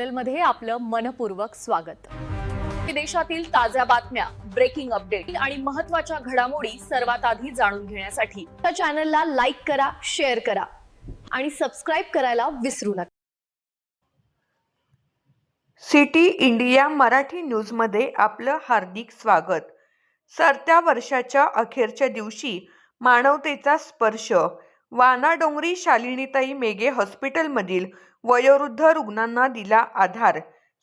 चॅनलमध्ये आपलं मनपूर्वक स्वागत। देशातील ताज्या बातम्या, ब्रेकिंग अपडेट आणि महत्त्वाच्या घडामोडी सर्वात आधी जाणून घेण्यासाठी या चॅनलला लाईक करा, शेअर करा आणि सबस्क्राइब करायला विसरू नका। सिटी इंडिया मराठी न्यूज मध्ये आपलं हार्दिक स्वागत। सरत्या वर्षाच्या अखेरच्या दिवशी मानवतेचा स्पर्श, वानाडोंगरी शालिनीताई मेघे हॉस्पिटलमधील वयोवृद्ध रुग्णांना दिला आधार,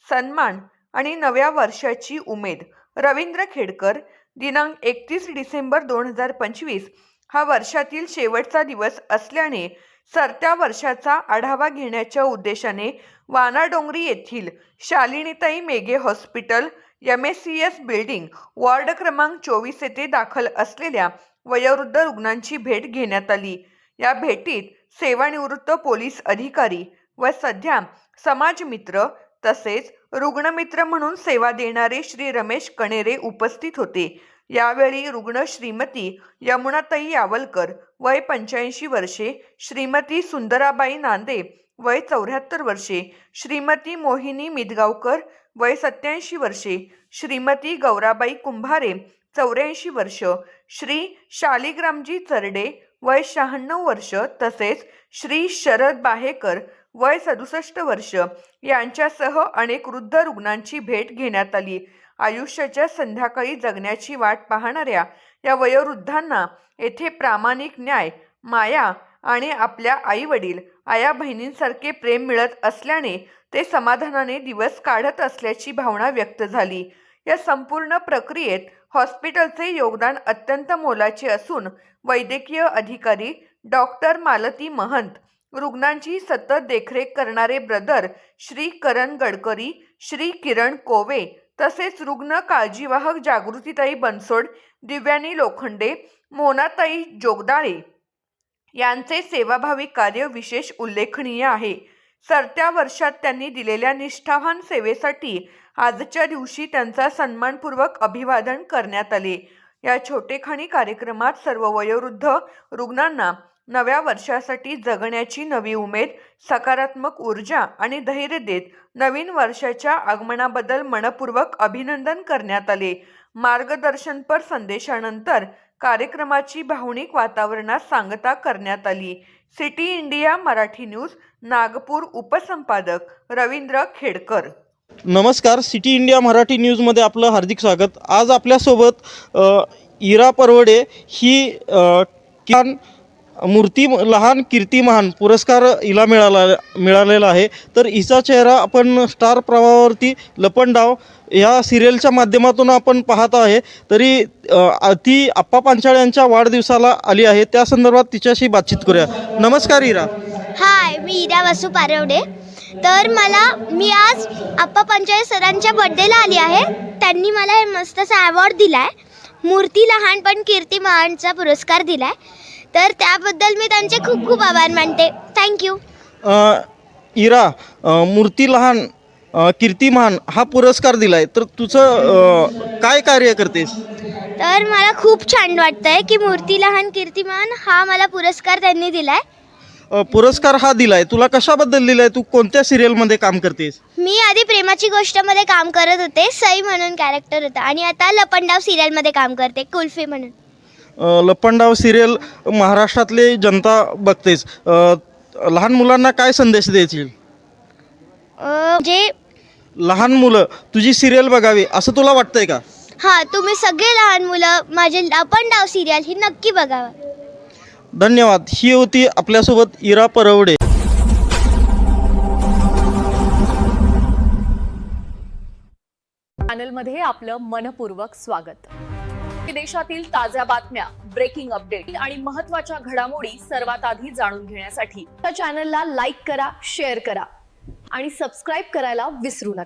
सन्मान आणि नव्या वर्षाची उमेद। रवींद्र खेडकर। दिनांक 31 डिसेंबर 2025 हा वर्षातील शेवटचा दिवस असल्याने सरत्या वर्षाचा आढावा घेण्याच्या उद्देशाने वानाडोंगरी येथील Shalinitai Meghe hospital MSCS building ward क्रमांक 24 येथे दाखल असलेल्या वयोवृद्ध रुग्णांची भेट घेण्यात आली। या भेटीत सेवानिवृत्त पोलीस अधिकारी व सध्या समाजमित्र तसेच रुग्णमित्र म्हणून सेवा देणारे श्री रमेश कणेरे उपस्थित होते। यावेळी रुग्ण श्रीमती यमुनाताई यावलकर वय 85 वर्षे, श्रीमती सुंदराबाई नांदे वय 74 वर्षे, श्रीमती मोहिनी मिदगावकर वय 87 वर्षे, श्रीमती गौराबाई कुंभारे 84 वर्ष, श्री शालिग्रामजी चरडे वय 96 वर्ष तसेच श्री शरद बाहेकर वय 67 वर्ष यांच्यासह अनेक वृद्ध रुग्णांची भेट घेण्यात आली। आयुष्याच्या संध्याकाळी जगण्याची वाट पाहणाऱ्या या वयोवृद्धांना येथे प्रामाणिक न्याय, माया आणि आपल्या आई-वडील, आया बहिणींसारखे प्रेम मिळत असल्याने ते समाधानाने दिवस काढत असल्याची भावना व्यक्त झाली। या संपूर्ण प्रक्रियेत हॉस्पिटलचे योगदान अत्यंत मोलाचे असून वैद्यकीय अधिकारी डॉक्टर मालती महंत, रुग्णांची सतत देखरेख करणारे ब्रदर श्री करण गडकरी, श्री किरण कोवे तसेच रुग्ण काळजीवाहक जागृतीताई बनसोड, दिव्यानी लोखंडे, मोनाताई जोगदाळे यांचे सेवाभावी कार्य विशेष उल्लेखनीय आहे। सरत्या वर्षात त्यांनी दिलेल्या निष्ठावान सेवेसाठी आजच्या दिवशी त्यांचा सन्मानपूर्वक अभिवादन करण्यात आले। या छोटेखानी कार्यक्रमात सर्व वयोवृद्ध रुग्णांना नव्या वर्षासाठी जगण्याची नवी उमेद, सकारात्मक ऊर्जा आणि धैर्य देत नवीन वर्षाच्या आगमनाबद्दल मनपूर्वक अभिनंदन करण्यात आले। मार्गदर्शनपर संदेशानंतर कार्यक्रमाची भावनिक वातावरणात सांगता करण्यात आली। City India Marathi news, Nagpur. उपसंपादक रवींद्र खेडकर। नमस्कार, सिटी इंडिया मराठी न्यूजमध्ये आपलं हार्दिक स्वागत। आज आपल्यासोबत इरा परवडे ही किसान मूर्ती लहान कीर्तिमान पुरस्कार हिला मिळालेला आहे। तर हिचा चेहरा आपण स्टार प्रवाहावरती लपंडाव या सिरियलच्या माध्यमातून आपण पाहत आहे। तरी ती आप्पा पांचाळ यांच्या वाढदिवसाला आली आहे, त्या संदर्भात तिच्याशी बातचीत करूया। नमस्कार इरा। हाय, मी इरा वसू पारवडे। तर मी आज आप्पा पांचाळ सरांच्या बर्थडेला आली आहे। त्यांनी मला हे मस्तसा अवॉर्ड दिला आहे, मूर्ती लहान पण कीर्तिमानचा पुरस्कार दिला आहे। तर त्याबद्दल मी त्यांचे खूप खूप आभार मानते। थँक्यू। इरा, मूर्ती लहान कीर्तिमान हा पुरस्कार दिलाय, तर तुझं काय कार्य करतेस? तर मला खूप छान वाटतंय की मूर्ती लहान कीर्तिमान हा मला पुरस्कार त्यांनी दिलाय। पुरस्कार हा दिलाय तुला कशाबद्दल दिलाय? तू कोणत्या सिरियलमध्ये काम करतेस? मी आधी प्रेमाची गोष्टमध्ये काम करत होते, सई म्हणून कॅरेक्टर होता, आणि आता लपंडाव सिरियलमध्ये काम करते, कुल्फी म्हणून। लपंडाव सिरियल महाराष्ट्रातले जनता बघतेस, लहान मुलांना काय संदेश द्यायची? जे लहान मुलं तुझी सिरियल बघावी असं तुला वाटतंय का? हां, तुम्ही सगळे लहान मुलं माझे लपंडाव सिरियल ही नक्की बघावं। धन्यवाद। ही होती आपल्यासोबत इरा परवडे। चॅनलमध्ये आपलं मनपूर्वक स्वागत। देशातील ताज्या बातम्या, ब्रेकिंग अपडेट आणि महत्त्वाच्या घडामोडी सर्वात आधी जाणून घेण्यासाठी या चॅनलला लाईक करा, शेअर करा आणि सबस्क्राइब करायला विसरू नका।